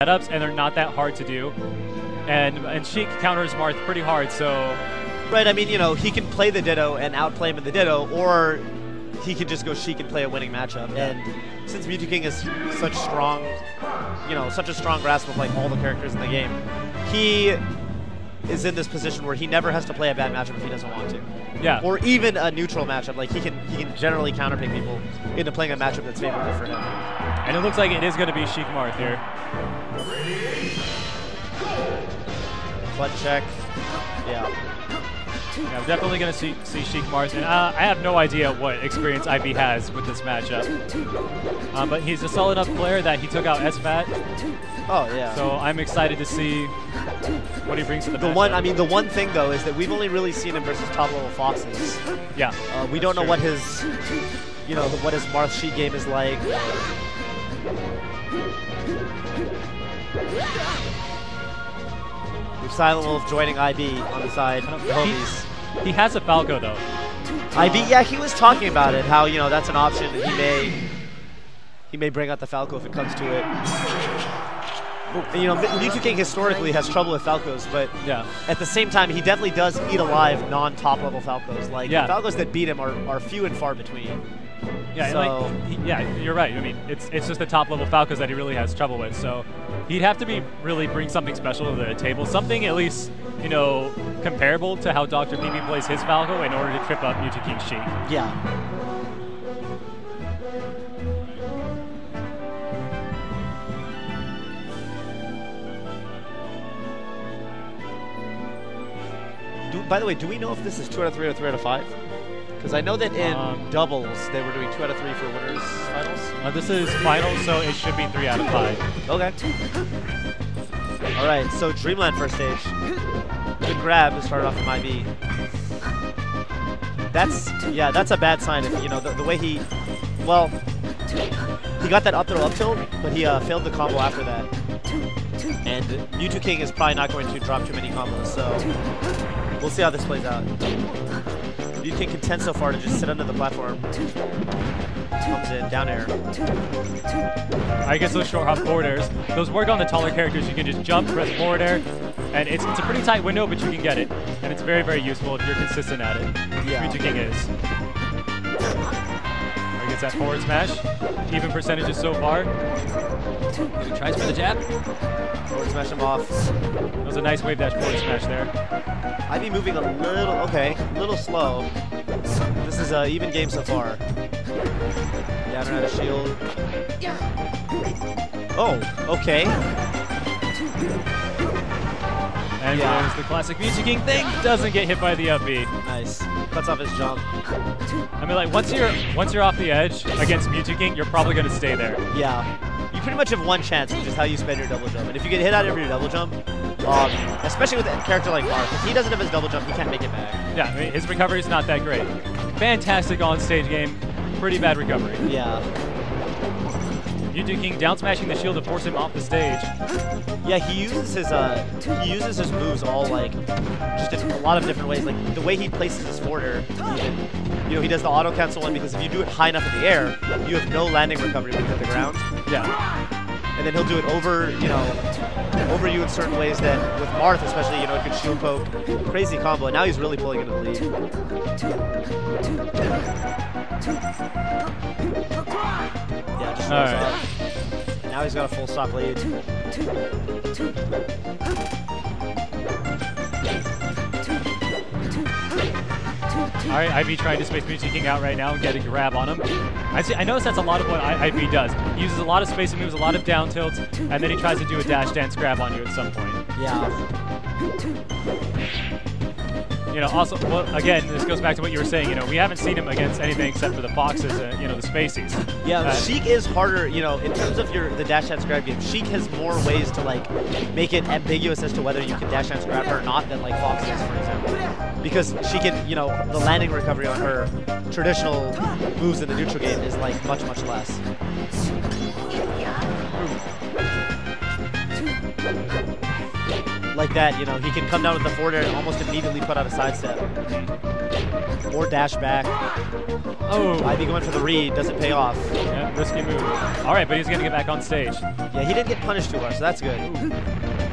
setups, and they're not that hard to do. And Sheik counters Marth pretty hard, so... Right, I mean, you know, he can play the Ditto and outplay him in the Ditto, or he could just go Sheik and play a winning matchup. And since Mew2King is such strong, you know, such a strong grasp of like all the characters in the game, he is in this position where he never has to play a bad matchup if he doesn't want to. Yeah. Or even a neutral matchup. Like he can generally counterpick people into playing a matchup that's favorable for him. And it looks like it is going to be Sheik Marth here. Butt check. Yeah. Yeah, I'm definitely going to see Sheik Marth. And I have no idea what experience IB has with this matchup. But he's a solid enough player that he took out SFAT. Oh, yeah. So I'm excited to see what he brings to the matchup. The one thing, though, is that we've only really seen him versus top-level Foxes. Yeah. We don't know what his, you know, what his Marth Sheik game is like. We've Silent Wolf joining IB on the side. The homies. He has a Falco, though. IB, yeah, he was talking about it, how, you know, that's an option. He may bring out the Falco if it comes to it. And, you know, Mew2King historically has trouble with Falcos, but at the same time, he definitely does eat alive non-top level Falcos. Like, the Falcos that beat him are few and far between. Yeah, so, you're right. I mean, it's just the top level Falcos that he really has trouble with. So he'd have to really bring something special to the table, something at least, you know, comparable to how Dr. PP plays his Falco in order to trip up Mew2King's Sheik. Yeah. By the way, do we know if this is 2 out of 3 or 3 out of 5? Because I know that in doubles, they were doing 2 out of 3 for winners finals. This is finals, so it should be 3 out of 5. Okay. All right, so Dreamland first stage. Good grab to start off from IB. That's a bad sign. If you know the way he got that up throw up tilt, but he failed the combo after that. And Mew2King is probably not going to drop too many combos, so we'll see how this plays out. Mew2King contends so far to just sit under the platform. Comes in, down air. I guess those short hop forward airs. Those work on the taller characters. You can just jump, press forward air, and it's a pretty tight window, but you can get it. And it's very, very useful if you're consistent at it. Yeah. Mew2King is. He gets that forward smash. Even percentages so far. He tries for the jab. Forward smash him off. That was a nice wave dash forward smash there. IB moving a little slow. This is an even game so far. Down around a shield. Oh, okay. And there's the classic Mew2King thing. Doesn't get hit by the up B. Nice. Cuts off his jump. I mean, like once you're off the edge against Mew2King, you're probably going to stay there. Yeah. You pretty much have one chance, which is how you spend your double jump. And if you get hit out of your double jump, especially with a character like Marth, if he doesn't have his double jump, he can't make it back. Yeah, I mean, his recovery is not that great. Fantastic on-stage game. Pretty bad recovery. Yeah. Mew2King down smashing the shield to force him off the stage. Yeah, he uses his moves all like just in a lot of different ways. Like the way he places his forward air, you know, he does the auto cancel one because if you do it high enough in the air, you have no landing recovery when you hit the ground. Yeah. And then he'll do it over you in certain ways that with Marth especially, you know, it could shield poke. Crazy combo. And now he's really pulling into the lead. Yeah, just rolls up. Now he's got a full stock lead. Alright, IB trying to space Mew2King out right now and get a grab on him. I notice that's a lot of what IB does. He uses a lot of spacing moves, a lot of down tilts, and then he tries to do a dash dance grab on you at some point. Yeah. You know, also, well, again, this goes back to what you were saying. You know, we haven't seen him against anything except for the Foxes and, you know, the Spaceys. Yeah, Sheik is harder, you know, in terms of the dash dance grab game. Sheik has more ways to, like, make it ambiguous as to whether you can dash dance grab her or not than, like, Foxes, for example. Because she can, you know, the landing recovery on her traditional moves in the neutral game is, like, much, much less. like that, you know, he can come down with the forward air and almost immediately put out a sidestep. Or dash back. Oh. IB going for the read, doesn't pay off. Yeah, risky move. All right, but he's going to get back on stage. Yeah, he didn't get punished too much, so that's good.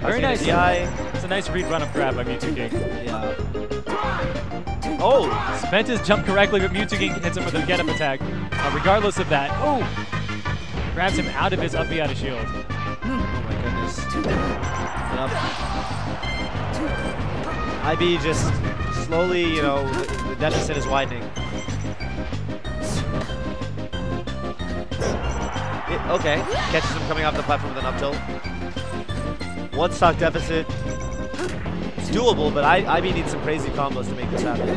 Very nice. It's a nice read run-up grab by Mew2King. Yeah. Oh! Spent his jump correctly, but Mew2King hits him with a get-up attack. Regardless of that, grabs him out of his up B out of shield. Oh my goodness. Yep. IB just slowly, you know, the deficit is widening. Okay, catches him coming off the platform with an up tilt. One stock deficit. It's doable, but IB needs some crazy combos to make this happen.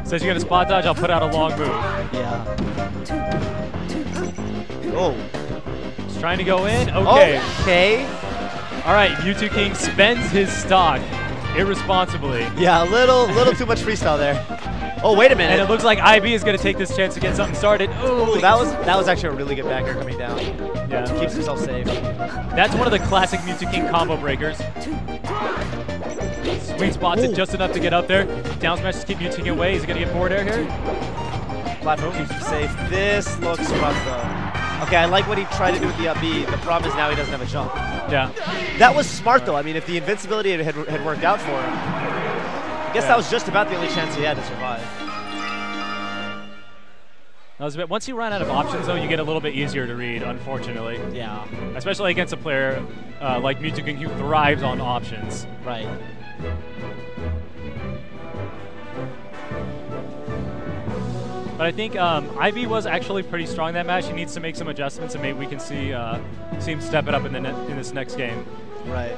Says you're going to spot dodge, I'll put out a long move. Yeah. Oh. He's trying to go in. Okay. Okay. All right, Mew2King spends his stock irresponsibly. Yeah, a little too much freestyle there. Oh, wait a minute. And it looks like IB is going to take this chance to get something started. Ooh, that was actually a really good back air coming down. Yeah. Keeps himself safe. That's one of the classic Mew2King combo breakers. Sweet spots it just enough to get up there. Down smash to keep Mew2King away. He's going to get forward air here. Platform keeps him safe. This looks rough, though. Okay, I like what he tried to do with the up B. The problem is now he doesn't have a jump. Yeah. That was smart, though. I mean, if the invincibility had worked out for him, I guess that was just about the only chance he had to survive. That was a bit, once you run out of options, though, you get a little bit easier to read, unfortunately. Yeah. Especially against a player like Mew2King who thrives on options. Right. But I think IB was actually pretty strong that match. He needs to make some adjustments, and maybe we can see him step it up in this next game. Right.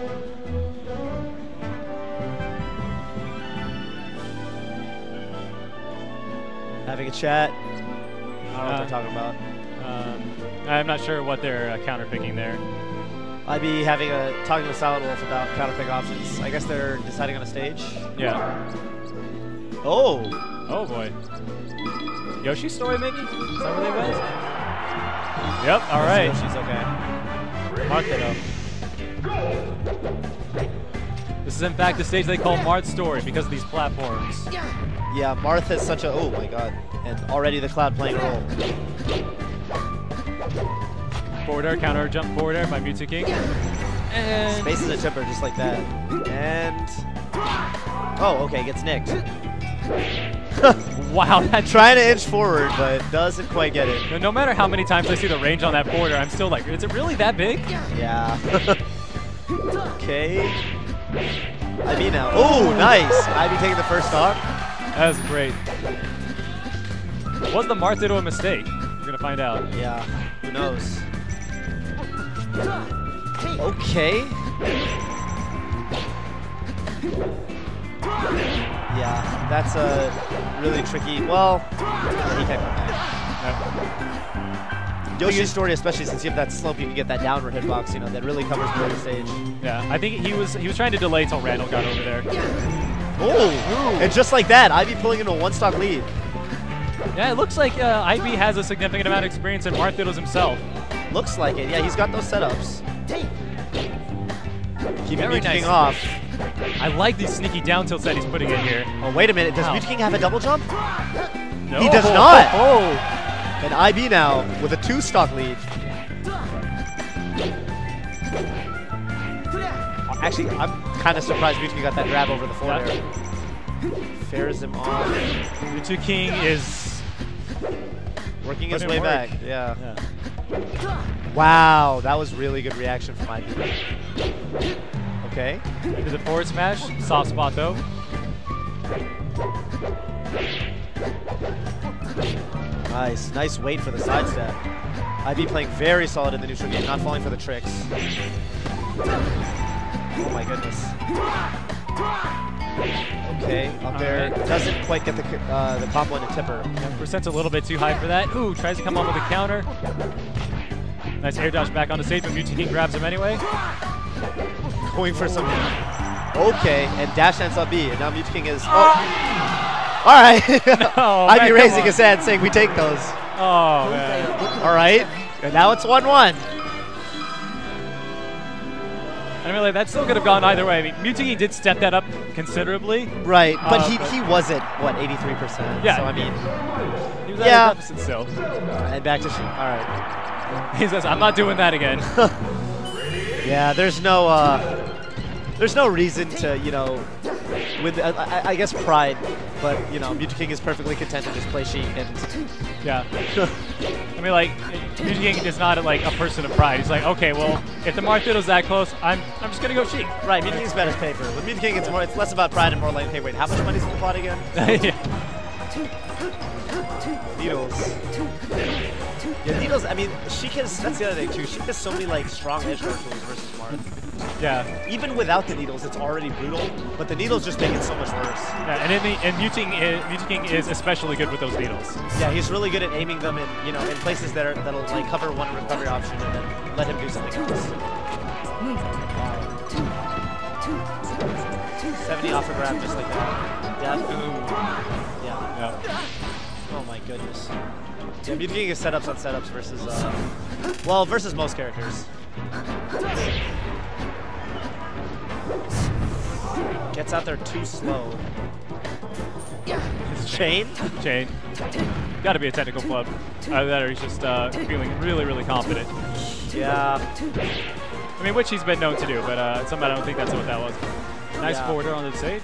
Having a chat. I don't know what they're talking about. I'm not sure what they're counterpicking there. IB talking to Silent Wolf about counterpick options. I guess they're deciding on a stage. Yeah. Oh. Oh boy. Yoshi's story maybe? Is that where they went? Yep. All right. Yoshi's okay. Mark it up. This is in fact the stage they call Marth's story because of these platforms. Yeah, Marth is such a, oh my god. And already the cloud playing a role. Forward air, counter jump forward air by Mew2King. And spaces a tipper just like that. And, oh, okay, gets nicked. Wow, that's trying to inch forward, but doesn't quite get it. No matter how many times I see the range on that forward air, I'm still like, is it really that big? Yeah. Okay. IB now. Oh, nice. IB taking the first stock. That was great. Was the Marth into a mistake? We're going to find out. Yeah, who knows? Okay. Yeah, that's a really tricky, well, he can't come back. Yoshi's story, especially since you have that slope, you can get that downward hitbox, you know, that really covers the stage. Yeah, I think he was trying to delay till Randall got over there. Oh, and just like that, IB pulling into a one-stock lead. Yeah, it looks like IB has a significant amount of experience in Marth Diddles himself. Looks like it. Yeah, he's got those setups. Keeping Very Mew2King nice. off. I like these sneaky down tilts that he's putting in here. Oh, wait a minute. Does Mew2King have a double jump? No. He does not. Oh. And IB now with a two-stock lead. Actually, I'm kind of surprised Mew2King got that grab over the forward air. Fares him off. Mew2King is working his way back. Yeah. Yeah. Wow, that was really good reaction from IB. Okay. Into the forward smash. Soft spot though. Nice. Nice wait for the sidestep. IB playing very solid in the neutral game, not falling for the tricks. Oh my goodness. Okay, up there. Right. Doesn't quite get the combo into tipper. Yeah, percent's a little bit too high for that. Ooh, tries to come on with a counter. Nice air dodge back onto stage, but Mew2King grabs him anyway. Going for some... Okay, and dash dance up B, and now Mew2King is... Oh! All right. No, IB man, raising his hand saying we take those. Oh, man. All right, and now it's 1-1. I mean, like, that still could have gone either way. I mean, Mew2King did step that up considerably. Right, but he was at, what, 83%? Yeah. So, I mean... He was at a deficit still. And back to... All right. He says, I'm not doing that again. Yeah, there's no reason to, you know, with I guess pride, but you know, Mew2King is perfectly content to just play Sheik and yeah. I mean, like, Mew2King is not like a person of pride. He's like, okay, well, if the Marth Ditto's that close, I'm just gonna go Sheik. Right, Mew2King's bet his paper. With Mew2King, it's less about pride and more like, hey, wait, how much money's in the pot again? Yeah. Needles. Yeah, Needles, I mean, Sheik has, that's the other thing too, Sheik has so many like strong edge guard tools versus Marth. Yeah. Even without the needles, it's already brutal, but the needles just make it so much worse. Yeah, and Mew2King is especially good with those needles. Yeah, he's really good at aiming them in, you know, in places that'll like cover one recovery option and then let him do something else. 70 off a grab just like that. Death. Yeah. Oh my goodness. Yeah, Mew2King is setups on setups versus, well, versus most characters. Gets out there too slow. Chain? Chain. Got to be a technical flub. Either that or he's just feeling really, really confident. Yeah. I mean, which he's been known to do, but somehow I don't think that's what that was. Nice forwarder on the stage.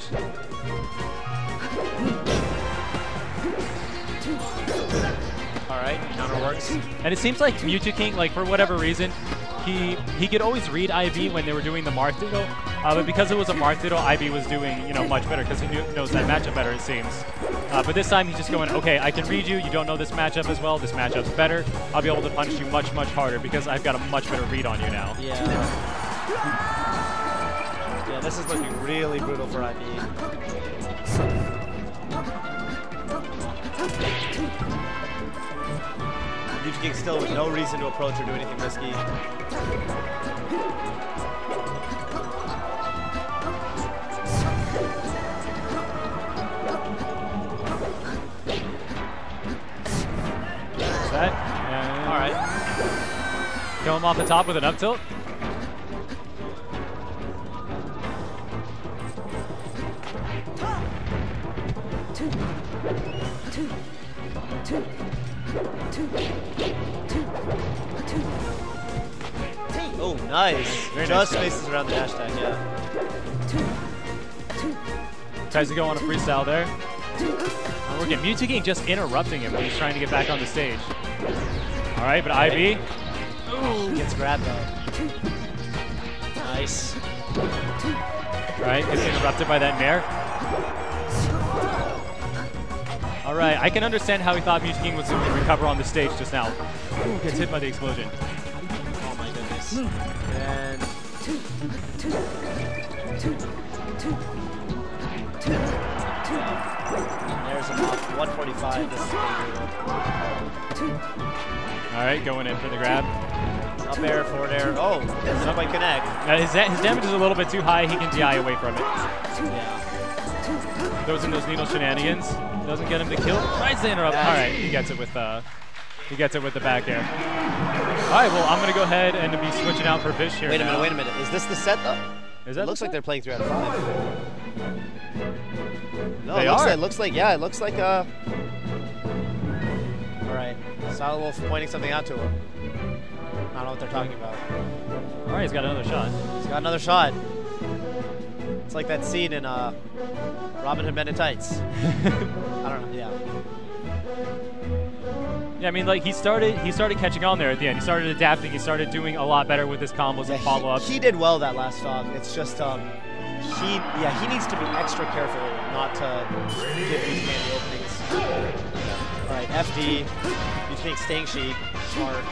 Alright, counter works. And it seems like Mew2King, like, for whatever reason, he could always read IB when they were doing the Marth Ditto, but because it was a Marth Ditto, IB was doing, you know, much better because he knows that matchup better, it seems. But this time he's just going, okay, I can read you, you don't know this matchup as well, this matchup's better, I'll be able to punch you much, much harder because I've got a much better read on you now. Yeah. Yeah, this is looking really brutal for IB. Mew2King still with no reason to approach or do anything risky. That. All right. Kill him off the top with an up tilt. Oh, nice. Very Just nice spaces around the dash tag, yeah. Tries to go on a freestyle there. We're getting Mew2King just interrupting him when he's trying to get back on the stage. All right, but IB. Ooh, gets grabbed though. Nice. All right, gets interrupted by that Nair. All right, I can understand how he thought Mew2King was going to recover on the stage just now. Ooh, gets hit by the explosion. Oh my goodness. And there's him off 145. This is pretty brutal. All right, going in for the grab. Up air, forward air. Oh, doesn't quite connect. His damage is a little bit too high. He can DI away from it. Yeah. Throws in those needle shenanigans. Doesn't get him to kill. Tries to interrupt. All right, he gets it with the back air. All right, well, I'm gonna go ahead and be switching out for Vish here. Wait a minute. Is this the set though? Is that? It looks like they're playing 3 out of 5. No, they are. It looks like All right, Silent Wolf pointing something out to him. I don't know what they're talking about. All right, he's got another shot. He's got another shot. It's like that scene in Robin Hood Men in Tights. I don't know. Yeah. Yeah, I mean, like he started catching on there at the end. He started adapting. He started doing a lot better with his combos and follow-ups. He did well that last stock. It's just he needs to be extra careful not to give these candy openings. All right, FD. Mew2King staying Sheik. Smart.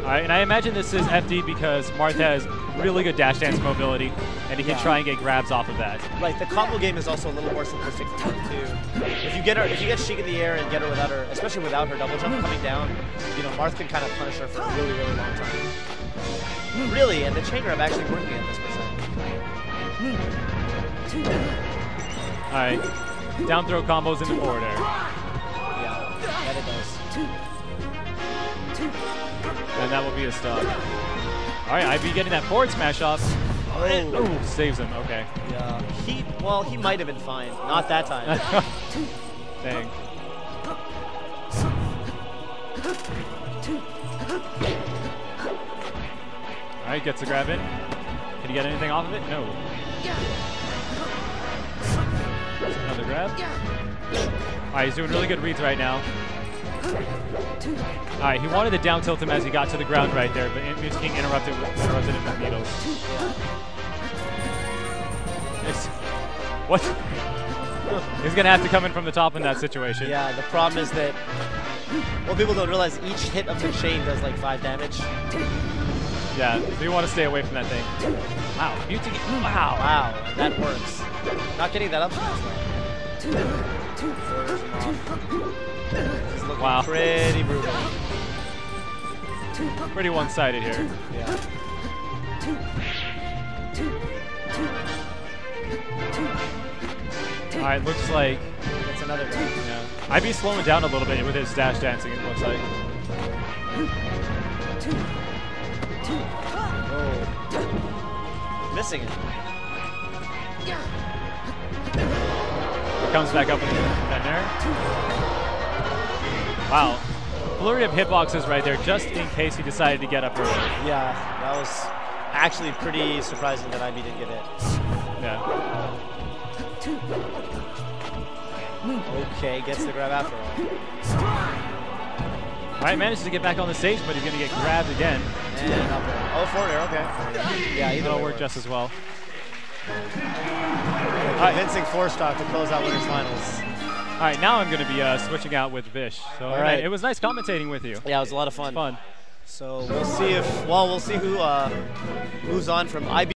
All right, and I imagine this is FD because Marth has really good dash dance mobility, and he can try and get grabs off of that. Right, the combo game is also a little more simplistic for Marth too. If you get Sheik in the air and get her without her, especially without her double jump coming down, you know, Marth can kind of punish her for a really, really long time. Really, and the chain grab actually working at this percent. All right, down throw combos into forward air. Yeah, that it does. And that will be a stop. All right, IB getting that forward smash off. Oh, saves him. Okay. yeah. He might have been fine. Not that time. Dang. All right, gets the grab in. Can he get anything off of it? No. That's another grab. All right, he's doing really good reads right now. All right, he wanted to down tilt him as he got to the ground right there, but Mew2King interrupted him with needles. What? He's going to have to come in from the top in that situation. Yeah, the problem is that, well, people don't realize each hit of the chain does like 5 damage. Yeah, so you want to stay away from that thing. Wow, Mew2King. Wow. Wow, that works. Not getting that up smash. It's looking pretty brutal. Pretty one-sided here. Yeah. All right, looks like That's another guy. yeah. I'd be slowing down a little bit with his dash dancing, it looks like. Oh. Missing it. Comes back up with that nair. Wow. Flurry of hitboxes right there, just in case he decided to get up early. Yeah, that was actually pretty surprising that IB didn't get hit. Yeah. Okay, gets the grab after all. All right, manages to get back on the stage, but he's going to get grabbed again. And up there. Oh, forward air, okay. Yeah, either That'll way work just as well. Convincing 4-stock to close out winners finals. All right, now I'm going to be switching out with Vish. So all right. It was nice commentating with you. Yeah, it was a lot of fun. Fun. So we'll see if, well, we'll see who moves on from IB.